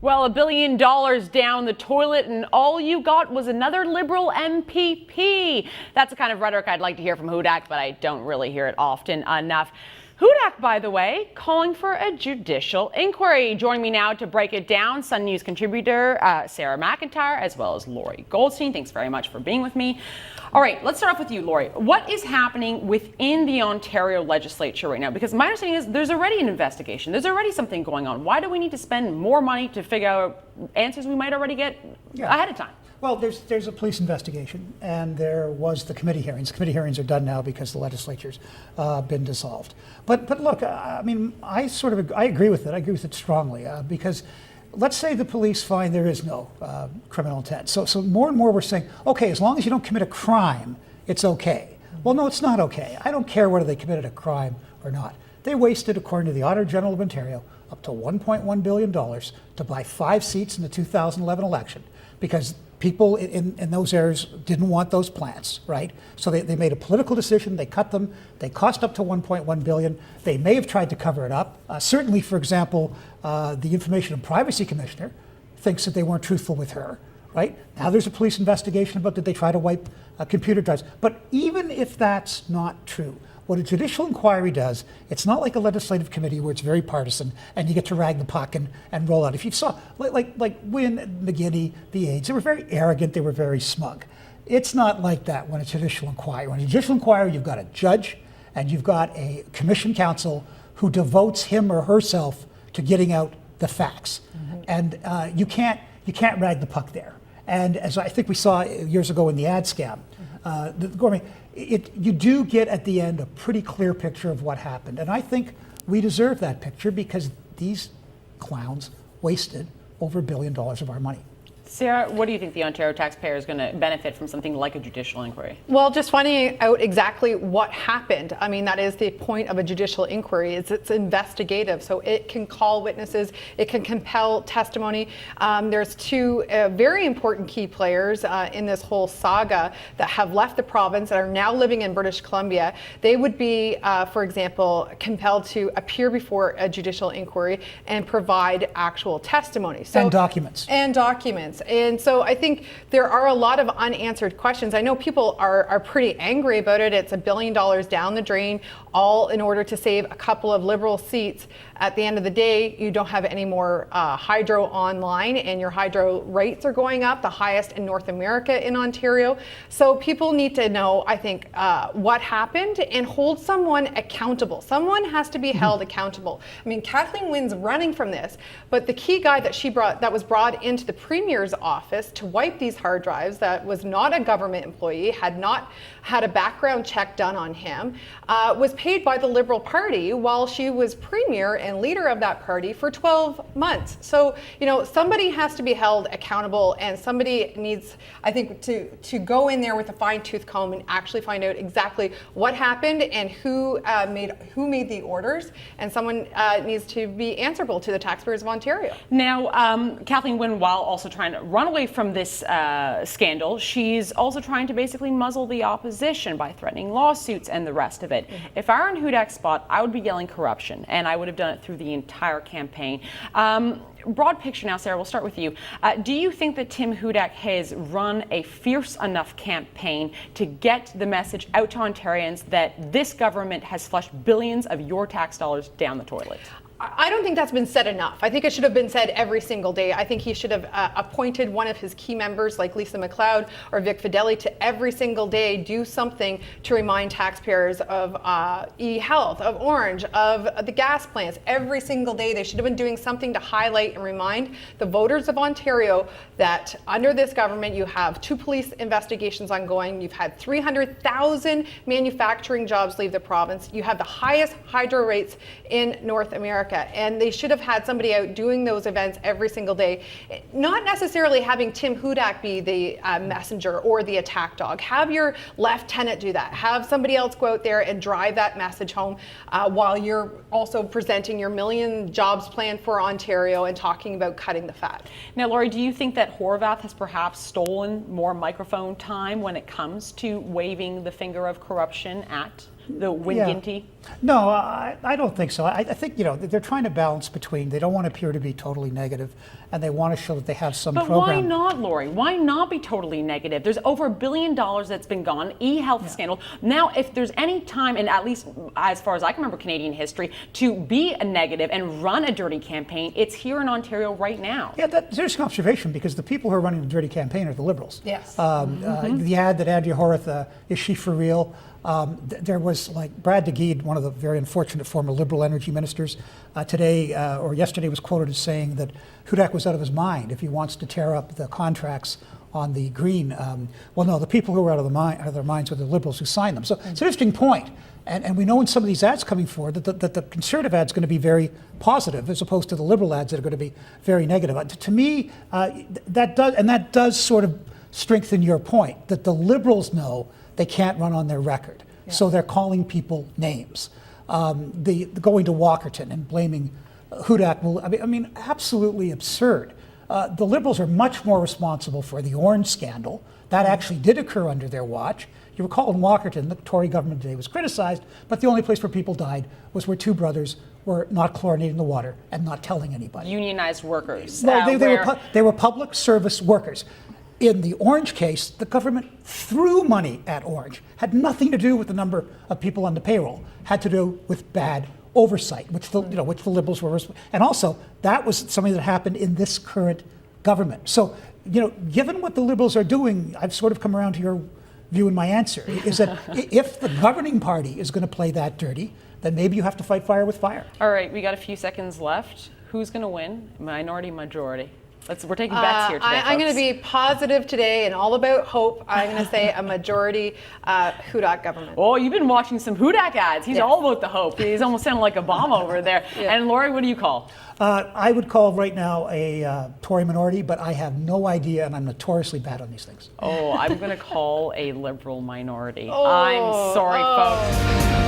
Well, $1 billion down the toilet and all you got was another Liberal MPP. That's the kind of rhetoric I'd like to hear from Hudak, but I don't really hear it often enough. Hudak, by the way, calling for a judicial inquiry. Joining me now to break it down, Sun News contributor Sarah McIntyre, as well as Lori Goldstein. Thanks very much for being with me. All right, let's start off with you, Lori. What is happening within the Ontario legislature right now? Because my understanding is there's already an investigation. There's already something going on. Why do we need to spend more money to figure out answers we might already get ahead of time? Well, there's a police investigation, and there was the committee hearings. Committee hearings are done now because the legislature's been dissolved. But look, I mean, I agree with it. I agree with it strongly because let's say the police find there is no criminal intent. So more and more we're saying, okay, as long as you don't commit a crime, it's okay. Well, no, it's not okay. I don't care whether they committed a crime or not. They wasted, according to the Auditor General of Ontario, up to $1.1 billion to buy 5 seats in the 2011 election because people in those areas didn't want those plants, right? So they made a political decision, they cut them, they cost up to $1.1 billion. They may have tried to cover it up. Certainly, for example, the Information and Privacy Commissioner thinks that they weren't truthful with her, right? Now there's a police investigation about did they try to wipe computer drives. But even if that's not true, what a judicial inquiry does, it's not like a legislative committee where it's very partisan and you get to rag the puck and roll out. If you saw, like Wynne, McGuinty, the aides, they were very arrogant, they were very smug. It's not like that when a judicial inquiry. When a judicial inquiry, you've got a judge and you've got a commission counsel who devotes him or herself to getting out the facts. Mm-hmm. And you can't rag the puck there. And as I think we saw years ago in the ad scam, you do get at the end a pretty clear picture of what happened. And I think we deserve that picture because these clowns wasted over $1 billion of our money. Sarah, what do you think the Ontario taxpayer is going to benefit from something like a judicial inquiry? Well, just finding out exactly what happened. I mean, that is the point of a judicial inquiry. It's investigative, so it can call witnesses, it can compel testimony. There's 2 very important key players in this whole saga that have left the province and are now living in British Columbia. They would be, for example, compelled to appear before a judicial inquiry and provide actual testimony. And documents. And so I think there are a lot of unanswered questions. I know people are pretty angry about it. It's $1 billion down the drain, all in order to save a couple of Liberal seats. At the end of the day, you don't have any more hydro online, and your hydro rates are going up, the highest in North America in Ontario. So people need to know, I think, what happened and hold someone accountable. Someone has to be held accountable. I mean, Kathleen Wynne's running from this, but the key guy that was brought into the Premier's office to wipe these hard drives, that was not a government employee, had not had a background check done on him, was paid by the Liberal Party while she was Premier and leader of that party for 12 months. So, somebody has to be held accountable, and somebody needs, I think, to go in there with a fine-tooth comb and actually find out exactly what happened and who made the orders, and someone needs to be answerable to the taxpayers of Ontario. Now, Kathleen Wynne, while also trying to run away from this scandal, she's also trying to basically muzzle the opposition by threatening lawsuits and the rest of it. Mm-hmm. If I were in Hudak's spot, I would be yelling corruption, and I would have done it through the entire campaign. Broad picture now, Sarah, we'll start with you. Do you think that Tim Hudak has run a fierce enough campaign to get the message out to Ontarians that this government has flushed billions of your tax dollars down the toilet? I don't think that's been said enough. I think it should have been said every single day. I think he should have appointed one of his key members like Lisa MacLeod or Vic Fideli to every single day do something to remind taxpayers of e-health, of Orange, of the gas plants. Every single day they should have been doing something to highlight and remind the voters of Ontario that under this government you have 2 police investigations ongoing, you've had 300,000 manufacturing jobs leave the province, you have the highest hydro rates in North America. And they should have had somebody out doing those events every single day. Not necessarily having Tim Hudak be the messenger or the attack dog. Have your lieutenant do that. Have somebody else go out there and drive that message home while you're also presenting your million jobs plan for Ontario and talking about cutting the fat. Now, Lori, do you think that Horwath has perhaps stolen more microphone time when it comes to waving the finger of corruption at the Wynne-Guinty No, I don't think so. I think, they're trying to balance between, they don't want to appear to be totally negative, and they want to show that they have some But program. why not, Lori? Why not be totally negative? There's over $1 billion that's been gone, e-health scandal. Now, if there's any time, and at least as far as I can remember Canadian history, to be a negative and run a dirty campaign, it's here in Ontario right now. Yeah, that's an interesting observation, because the people who are running the dirty campaign are the Liberals. Yes. The ad that Andrea Horath, is she for real? There was, like, Brad DeGeed, one of the very unfortunate former Liberal energy ministers, today or yesterday was quoted as saying that Hudak was out of his mind if he wants to tear up the contracts on the green. Well, no, the people who were out of their minds were the Liberals who signed them. So it's an interesting point. And we know in some of these ads coming forward that the Conservative ad's going to be very positive as opposed to the Liberal ads that are going to be very negative. To me, that does sort of strengthen your point that the Liberals know they can't run on their record. Yeah. So they're calling people names. The going to Walkerton and blaming Hudak, I mean, absolutely absurd. The Liberals are much more responsible for the Orange scandal. That actually did occur under their watch. You recall in Walkerton, the Tory government today was criticized, but the only place where people died was where two brothers were not chlorinating the water and not telling anybody. Unionized workers. Well, they were public service workers. In the Orange case, the government threw money at Orange. Had nothing to do with the number of people on the payroll. Had to do with bad oversight, which the Liberals were. And also, that was something that happened in this current government. So, given what the Liberals are doing, I've sort of come around to your view in my answer, is that if the governing party is going to play that dirty, then maybe you have to fight fire with fire. All right, we got a few seconds left. Who's going to win? Minority, majority? We're taking bets here today, I'm going to be positive today and all about hope. I'm going to say a majority Hudak government. Oh, you've been watching some Hudak ads. He's all about the hope. He's almost sounding like Obama over there. Yeah. And Lori, what do you call? I would call right now a Tory minority, but I have no idea, and I'm notoriously bad on these things. Oh, I'm going to call a Liberal minority. I'm sorry, folks.